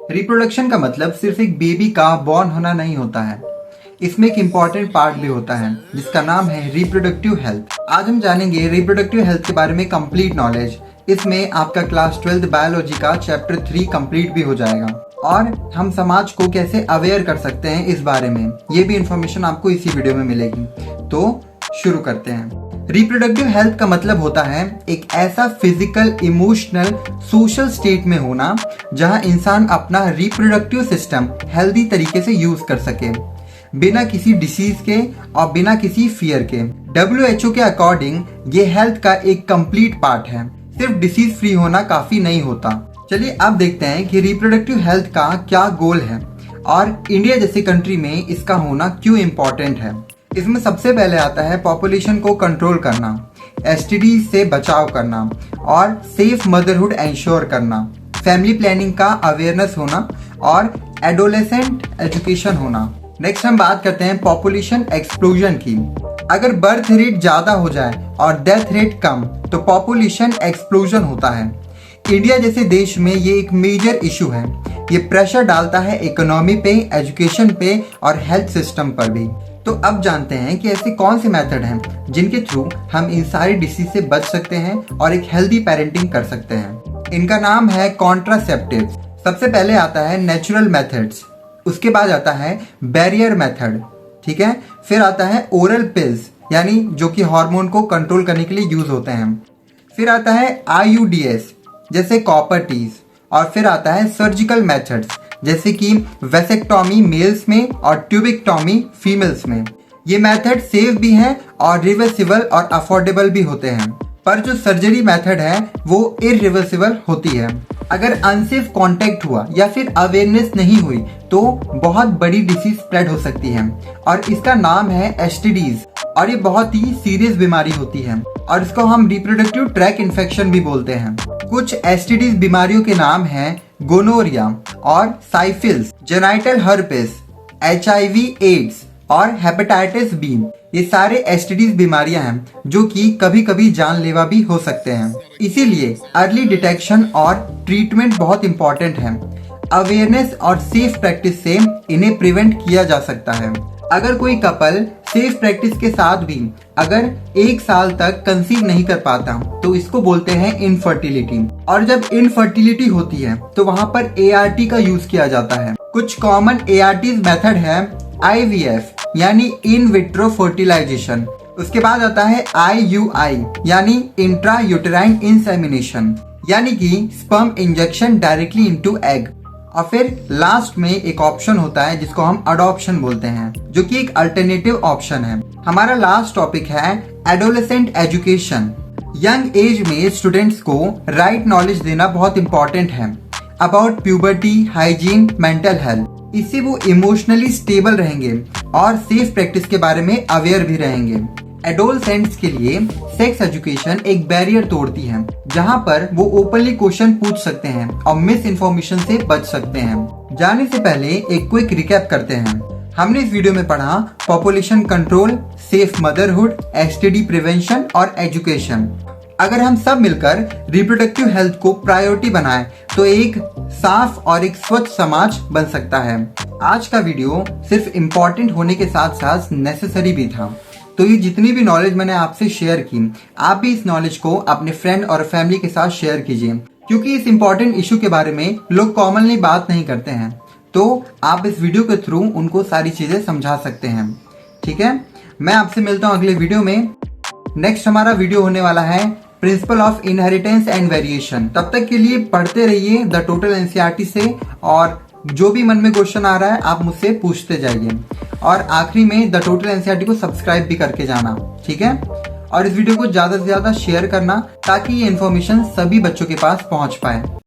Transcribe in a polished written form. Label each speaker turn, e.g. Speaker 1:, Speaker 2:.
Speaker 1: Reproduction का मतलब सिर्फ एक बेबी का बॉर्न होना नहीं होता है, इसमें एक इम्पॉर्टेंट पार्ट भी होता है जिसका नाम है रिप्रोडक्टिव हेल्थ। आज हम जानेंगे रिप्रोडक्टिव हेल्थ के बारे में कंप्लीट नॉलेज। इसमें आपका क्लास 12 बायोलॉजी का चैप्टर 3 कंप्लीट भी हो जाएगा और हम समाज को कैसे अवेयर कर सकते हैं इस बारे में, ये भी इंफॉर्मेशन आपको इसी वीडियो में मिलेगी। तो शुरू करते हैं। रिप्रोडक्टिव हेल्थ का मतलब होता है एक ऐसा फिजिकल, इमोशनल, सोशल स्टेट में होना जहां इंसान अपना रिप्रोडक्टिव सिस्टम हेल्दी तरीके से यूज कर सके, बिना किसी डिसीज के और बिना किसी फियर के। WHO के अकॉर्डिंग ये हेल्थ का एक कंप्लीट पार्ट है। सिर्फ डिसीज फ्री होना काफी नहीं होता। चलिए अब देखते हैं कि रिप्रोडक्टिव हेल्थ का क्या गोल है और इंडिया जैसी कंट्री में इसका होना क्यों इम्पोर्टेंट है। इसमें सबसे पहले आता है पॉपुलेशन को कंट्रोल करना, STD से बचाव करना और सेफ मदरहुड एंश्योर करना, फैमिली प्लानिंग का अवेयरनेस होना और एडोलेसेंट एजुकेशन होना। नेक्स्ट हम बात करते हैं पॉपुलेशन एक्सप्लोजन की। अगर बर्थ रेट ज्यादा हो जाए और डेथ रेट कम तो पॉपुलेशन एक्सप्लोजन होता है। इंडिया जैसे देश में ये एक मेजर इशू है। ये प्रेशर डालता है इकोनॉमी पे, एजुकेशन पे और हेल्थ सिस्टम पर भी। तो अब जानते हैं कि ऐसे कौन से मेथड हैं जिनके थ्रू हम इन सारी डिसीज से बच सकते हैं और एक हेल्दी पेरेंटिंग कर सकते हैं। इनका नाम है कॉन्ट्रासेप्टिव्स। सबसे पहले आता है नेचुरल मेथड्स, उसके बाद आता है बैरियर मेथड, ठीक है। फिर आता है ओरल पिल्स, यानी जो कि हार्मोन को कंट्रोल करने के लिए यूज होते हैं। फिर आता है IUDs जैसे कॉपर टीज। और फिर आता है सर्जिकल मेथड्स जैसे कि वेसेक्टॉमी मेल्स में और ट्यूबिक्टॉमी फीमेल्स में। ये मेथड सेफ भी हैं और रिवर्सिबल और अफोर्डेबल भी होते हैं, पर जो सर्जरी मेथड है वो इरिवर्सिबल होती है। अगर अनसेफ कांटेक्ट हुआ या फिर अवेयरनेस नहीं हुई तो बहुत बड़ी डिसीज स्प्रेड हो सकती है और इसका नाम है STDs और ये बहुत ही सीरियस बीमारी होती है और इसको हम रिप्रोडक्टिव ट्रैक इन्फेक्शन भी बोलते हैं। कुछ STDs बीमारियों के नाम हैं गोनोरिया और syphilis, genital herpes, HIV AIDS और हेपेटाइटिस बी। ये सारे STDs बीमारियां हैं जो कि कभी कभी जानलेवा भी हो सकते हैं। इसीलिए अर्ली डिटेक्शन और ट्रीटमेंट बहुत इंपॉर्टेंट है। अवेयरनेस और सेफ प्रैक्टिस से इन्हें प्रिवेंट किया जा सकता है। अगर कोई कपल सेफ प्रैक्टिस के साथ भी अगर 1 साल तक कंसीव नहीं कर पाता तो इसको बोलते हैं इनफर्टिलिटी। और जब इनफर्टिलिटी होती है तो वहां पर ART का यूज किया जाता है। कुछ कॉमन ARTs मेथड है IVF यानी इन विट्रो फर्टिलाइजेशन। उसके बाद आता है IUI यानी इंट्रा यूटेराइन इंसेमिनेशन, यानी कि sperm injection directly into egg. और फिर लास्ट में एक ऑप्शन होता है जिसको हम अडॉप्शन बोलते हैं, जो कि एक अल्टरनेटिव ऑप्शन है। हमारा लास्ट टॉपिक है एडोलेसेंट एजुकेशन। यंग एज में स्टूडेंट्स को राइट नॉलेज देना बहुत इंपॉर्टेंट है about puberty, hygiene, mental health. इससे वो इमोशनली स्टेबल रहेंगे और सेफ प्रैक्टिस के बारे में अवेयर भी रहेंगे। एडोलसेंट्स के लिए सेक्स एजुकेशन एक बैरियर तोड़ती है जहां पर वो ओपनली क्वेश्चन पूछ सकते हैं और मिस इन्फॉर्मेशन से बच सकते हैं। जाने से पहले एक क्विक रिकैप करते हैं। हमने इस वीडियो में पढ़ा population control, safe motherhood, STD prevention और एजुकेशन। अगर हम सब मिलकर रिप्रोडक्टिव हेल्थ को प्रायोरिटी बनाएं तो एक साफ और एक स्वच्छ समाज बन सकता है। आज का वीडियो सिर्फ इम्पोर्टेंट होने के साथ साथ नेसेसरी भी था। तो ये जितनी भी नॉलेज मैंने आपसे शेयर की, आप भी इस नॉलेज को अपने फ्रेंड और फैमिली के साथ शेयर कीजिए, क्योंकि इस इम्पोर्टेंट इशू के बारे में लोग कॉमनली बात नहीं करते हैं। तो आप इस वीडियो के थ्रू उनको सारी चीजें समझा सकते हैं, ठीक है। मैं आपसे मिलता हूँ अगले वीडियो में। नेक्स्ट हमारा वीडियो होने वाला है principle of inheritance and variation. तब तक के लिए पढ़ते रहिए द टोटल NCERT से और जो भी मन में क्वेश्चन आ रहा है आप मुझसे पूछते जाइए। और आखिरी में द टोटल NCERT को सब्सक्राइब भी करके जाना, ठीक है। और इस वीडियो को ज्यादा से ज्यादा शेयर करना ताकि ये इन्फॉर्मेशन सभी बच्चों के पास पहुंच पाए।